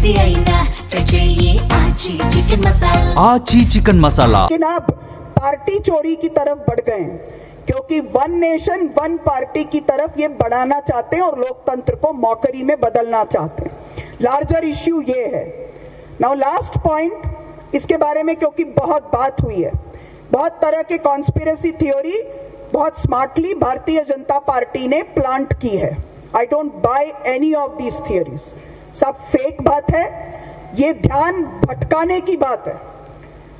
ఏది అయినా ట్రై చెయ్యి ఆచి చికెన్ మసాలా आची चिकन मसाला। लेकिन अब पार्टी चोरी की तरफ बढ़ गए हैं क्योंकि वन नेशन वन पार्टी की तरफ ये बढ़ाना चाहते हैं और लोकतंत्र को मौकरी में बदलना चाहते हैं। लार्जर इश्यू ये है। नाउ लास्ट पॉइंट इसके बारे में, क्योंकि बहुत बात हुई है, बहुत तरह के कॉन्स्पिरेसी थ्योरी बहुत स्मार्टली भारतीय जनता पार्टी ने प्लांट की है। I don't by any of these theories. सब फेक बात है, ये ध्यान भटकाने की बात है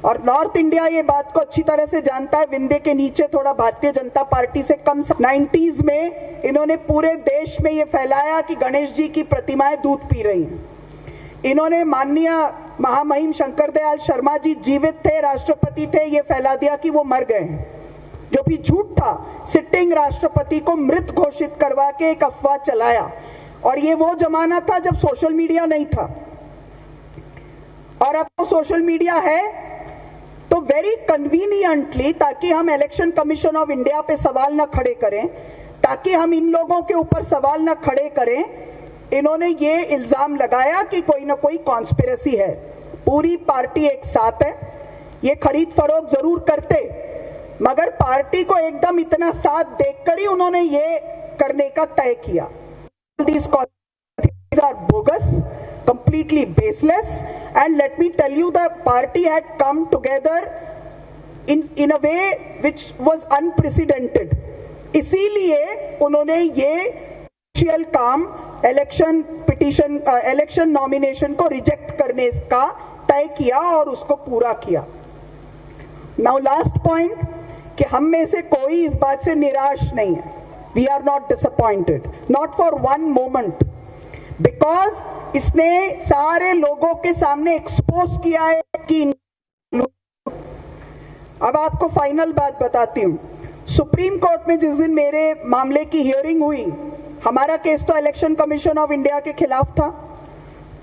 और नॉर्थ इंडिया ये बात को अच्छी तरह से जानता है। विंध्य के नीचे थोड़ा भारतीय जनता पार्टी से कम 90s में इन्होंने पूरे देश में ये फैलाया कि गणेश जी की प्रतिमाएं दूध पी रही हैं। इन्होंने माननीय महामहिम शंकर दयाल शर्मा जी जीवित थे, राष्ट्रपति थे, ये फैला दिया कि वो मर गए हैं, जो भी झूठ था। सिटिंग राष्ट्रपति को मृत घोषित करवा के एक अफवाह चलाया और ये वो जमाना था जब सोशल मीडिया नहीं था और अब तो सोशल मीडिया है। तो वेरी कन्वीनियंटली, ताकि हम इलेक्शन कमीशन ऑफ इंडिया पे सवाल न खड़े करें, ताकि हम इन लोगों के ऊपर सवाल न खड़े करें, इन्होंने ये इल्जाम लगाया कि कोई ना कोई कॉन्स्पिरेसी है। पूरी पार्टी एक साथ है, ये खरीद फरोख्त जरूर करते मगर पार्टी को एकदम इतना साथ देखकर ही उन्होंने ये करने का तय किया। These conspiracies are bogus, completely baseless, and let me tell you, the party had come together in a way which was unprecedented. इसीलिए उन्होंने ये ऑफिशियल काम इलेक्शन पिटीशन इलेक्शन नॉमिनेशन को रिजेक्ट करने का तय किया और उसको पूरा किया। नाउ लास्ट पॉइंट, कि हम में से कोई इस बात से निराश नहीं है। We are not disappointed, not for one moment, because इसने सारे लोगों के सामने एक्सपोज किया है कि अब आपको फाइनल बात बताती हूं। सुप्रीम कोर्ट में जिस दिन मेरे मामले की हियरिंग हुई, हमारा केस तो इलेक्शन कमीशन ऑफ इंडिया के खिलाफ था।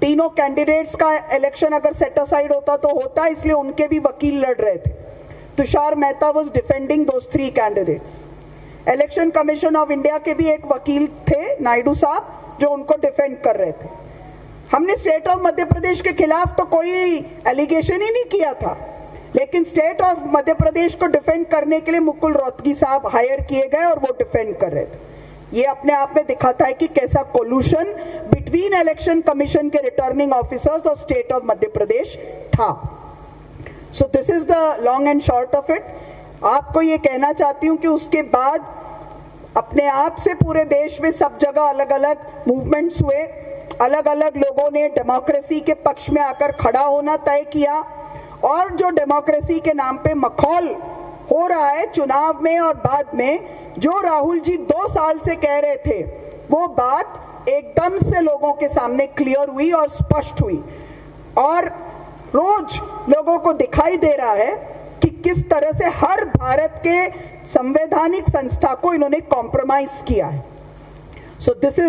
तीनों कैंडिडेट्स का इलेक्शन अगर सेट असाइड होता तो होता, इसलिए उनके भी वकील लड़ रहे थे। Tushar Mehta was defending those 3 candidates. Election commission of India के भी एक वकील थे, नायडू साहब, जो उनको डिफेंड कर रहे थे। हमने स्टेट ऑफ मध्य प्रदेश के खिलाफ तो कोई एलिगेशन ही नहीं किया था, लेकिन स्टेट ऑफ मध्य प्रदेश को डिफेंड करने के लिए मुकुल रोहतगी साहब हायर किए गए और वो डिफेंड कर रहे थे। ये अपने आप में दिखाता है कि कैसा कोलूशन बिटवीन इलेक्शन कमीशन के रिटर्निंग ऑफिसर्स और स्टेट ऑफ मध्य प्रदेश था। So this is the long and short of it. आपको ये कहना चाहती हूं कि उसके बाद अपने आप से पूरे देश में सब जगह अलग अलग मूवमेंट्स हुए, अलग अलग लोगों ने डेमोक्रेसी के पक्ष में आकर खड़ा होना तय किया और जो डेमोक्रेसी के नाम पे मखौल हो रहा है चुनाव में और बाद में, जो राहुल जी 2 साल से कह रहे थे, वो बात एकदम से लोगों के सामने क्लियर हुई और स्पष्ट हुई और रोज लोगों को दिखाई दे रहा है कि किस तरह से हर भारत के संवैधानिक संस्था को इन्होंने कॉम्प्रोमाइज किया है। So this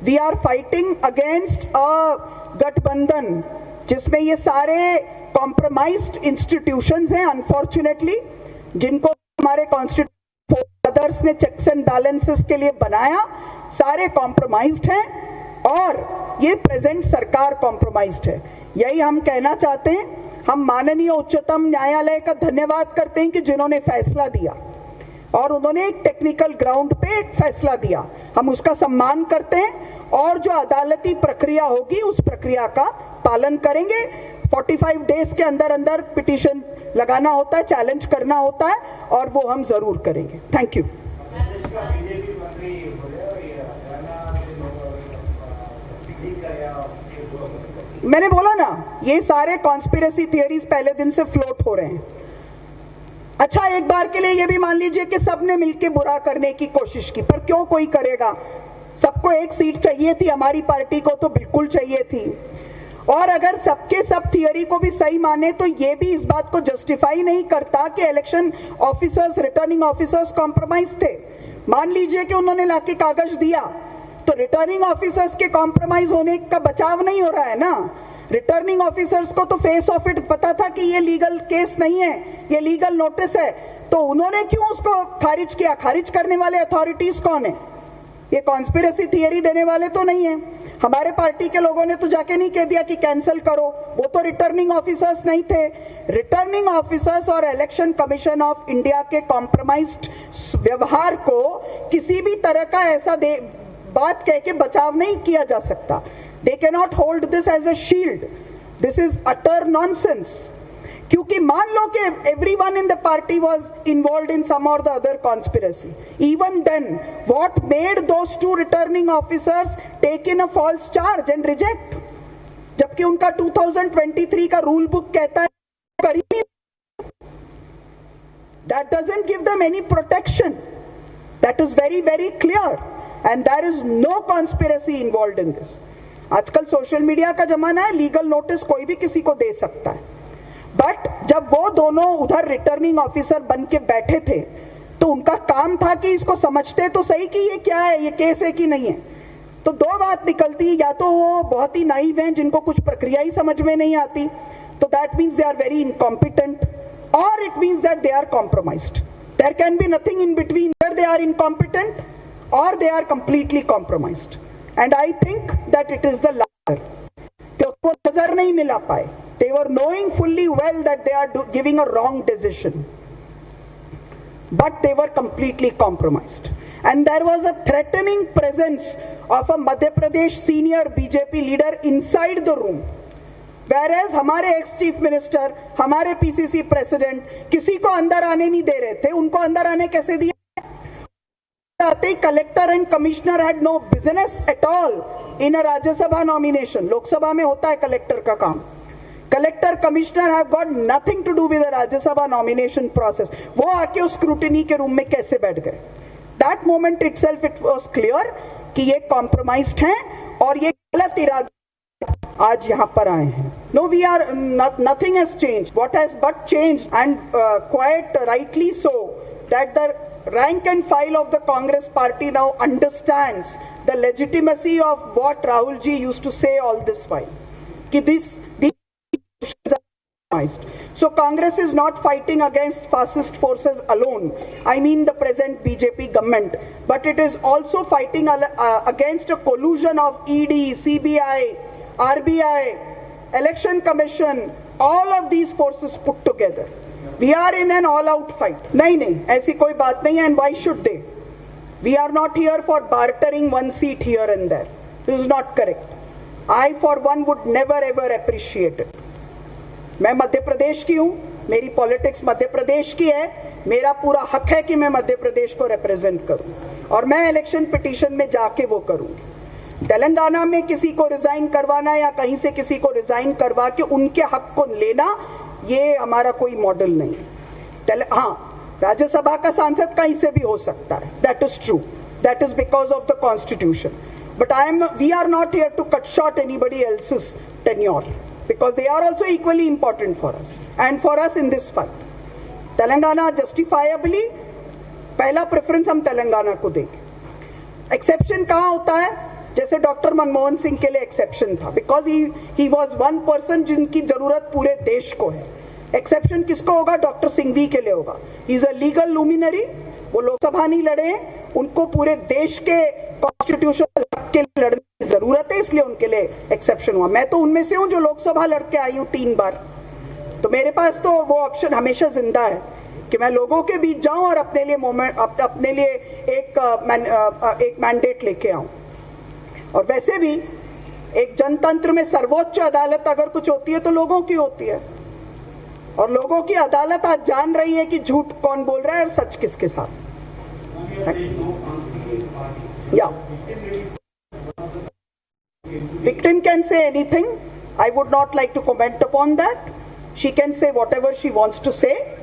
we are fighting against a गठबंधन जिसमें ये सारे कॉम्प्रोमाइज्ड इंस्टीट्यूशंस हैं, अनफॉर्चुनेटली, जिनको हमारे कॉन्स्टिट्यूशन फादर्स ने चेक्स एंड बैलेंसेस के लिए बनाया, सारे कॉम्प्रोमाइज्ड हैं और ये प्रेजेंट सरकार कॉम्प्रोमाइज्ड है। यही हम कहना चाहते हैं। हम माननीय उच्चतम न्यायालय का धन्यवाद करते हैं कि जिन्होंने फैसला दिया और उन्होंने एक टेक्निकल ग्राउंड पे एक फैसला दिया, हम उसका सम्मान करते हैं और जो अदालती प्रक्रिया होगी उस प्रक्रिया का पालन करेंगे। 45 डेज के अंदर अंदर पिटीशन लगाना होता है, चैलेंज करना होता है और वो हम जरूर करेंगे। Thank you. मैंने बोला ना, ये सारे कॉन्स्पिरेसी थियरीज पहले दिन से फ्लोट हो रहे हैं। अच्छा, एक बार के लिए ये भी मान लीजिए कि सबने मिलकर बुरा करने की कोशिश की, पर क्यों कोई करेगा? सबको एक सीट चाहिए थी, हमारी पार्टी को तो बिल्कुल चाहिए थी। और अगर सबके सब थियरी को भी सही माने तो ये भी इस बात को जस्टिफाई नहीं करता कि election officers, returning officers compromise थे। मान लीजिए कि उन्होंने लाके कागज दिया, तो रिटर्निंग ऑफिसर्स के कॉम्प्रोमाइज होने का बचाव नहीं हो रहा है ना। रिटर्निंग ऑफिसर्स को तो फेस ऑफ इट पता था कि ये लीगल केस नहीं है, ये लीगल नोटिस है, तो उन्होंने क्यों उसको खारिज किया? खारिज करने वाले अथॉरिटीज कौन है? ये कॉन्स्पिरेसी थियरी देने वाले तो नहीं है। हमारे पार्टी के लोगों ने तो जाके नहीं कह दिया कि कैंसिल करो, वो तो रिटर्निंग ऑफिसर्स नहीं थे। रिटर्निंग ऑफिसर्स और इलेक्शन कमीशन ऑफ इंडिया के कॉम्प्रोमाइज्ड व्यवहार को किसी भी तरह का ऐसा बात कह के बचाव नहीं किया जा सकता। They can not hold this as a shield, this is utter nonsense. क्योंकि मान लो कि everyone in the party was involved in some or the other conspiracy. Even then, what made those two returning officers take in a false charge and reject? जबकि उनका 2023 का rule book कहता है करी नहीं। That doesn't give them any protection. That is very, very clear. And there is no conspiracy involved in this. आजकल social media का जमाना है, लीगल नोटिस कोई भी किसी को दे सकता है। बट जब वो दोनों उधर रिटर्निंग ऑफिसर बन के बैठे थे तो उनका काम था कि इसको समझते तो सही कि ये क्या है, ये केस है कि नहीं है। तो दो बात निकलती, या तो वो बहुत ही नाइव हैं जिनको कुछ प्रक्रिया ही समझ में नहीं आती, तो that means they are very incompetent, और it means that they are compromised. There can be nothing in between, where they are incompetent और they are completely compromised. And I think that it is the latter, क्योंकि वो नजर नहीं मिला पाए। They were knowing fully well that they are giving a wrong decision, but they were completely compromised. And there was a threatening presence of a Madhya Pradesh senior BJP leader inside the room, whereas हमारे ex chief minister, हमारे PCC president किसी को अंदर आने नहीं दे रहे थे। उनको अंदर आने कैसे दिया? Collector and commissioner had no business at all in a Rajya Sabha nomination. Lok Sabha में होता है कलेक्टर का काम। Collector, commissioner have got nothing to do with the Rajya Sabha nomination process. वो आके उस scrutiny के रूम में कैसे बैठ गए? That moment itself it was clear कि ये compromised हैं और ये गलत इरादे आज यहाँ पर आए हैं। No, we are nothing has changed. What has but changed, and quite rightly so, that the rank and file of the Congress party now understands the legitimacy of what Rahul ji used to say all this while. कि these So Congress is not fighting against fascist forces alone. I mean the present BJP government, but it is also fighting against a collusion of ED, CBI, RBI, Election Commission, all of these forces put together. We are in an all-out fight. नहीं, ऐसी कोई बात नहीं है, and why should they? We are not here for bartering one seat here and there. This is not correct. I for one would never ever appreciate it. मैं मध्य प्रदेश की हूँ, मेरी पॉलिटिक्स मध्य प्रदेश की है, मेरा पूरा हक है कि मैं मध्य प्रदेश को रिप्रेजेंट करूँ और मैं इलेक्शन पिटीशन में जाके वो करूँगी। तेलंगाना में किसी को रिजाइन करवाना या कहीं से किसी को रिजाइन करवा के उनके हक को लेना, ये हमारा कोई मॉडल नहीं है। हाँ, राज्यसभा का सांसद कहीं से भी हो सकता है, that is true, that is because of the constitution, but we are not here to cut short anybody else's tenure, because they are also equally important for us and for us in this fight. Telangana justifiably पहला preference हम तेलंगाना को देंगे। Exception कहाँ होता है? जैसे doctor Manmohan Singh के लिए एक्सेप्शन था, because he was one person जिनकी जरूरत पूरे देश को है। एक्सेप्शन किसको होगा? डॉक्टर सिंघवी के लिए होगा। ही इज अ लीगल लुमिनरी, वो लोकसभा नहीं लड़े, उनको पूरे देश के कॉन्स्टिट्यूशन के लिए लड़ने की जरूरत है, इसलिए उनके लिए एक्सेप्शन हुआ। मैं तो उनमें से हूं जो लोकसभा लड़ के आई हूं 3 बार, तो मेरे पास तो वो ऑप्शन हमेशा जिंदा है कि मैं लोगों के बीच जाऊं और अपने लिए एक मैंडेट लेके आऊं। और वैसे भी एक जनतंत्र में सर्वोच्च अदालत अगर कुछ होती है तो लोगों की होती है, और लोगों की अदालत आज जान रही है कि झूठ कौन बोल रहा है और सच किसके साथ। या victim can say anything. I would not like to comment upon that. She can say whatever she wants to say.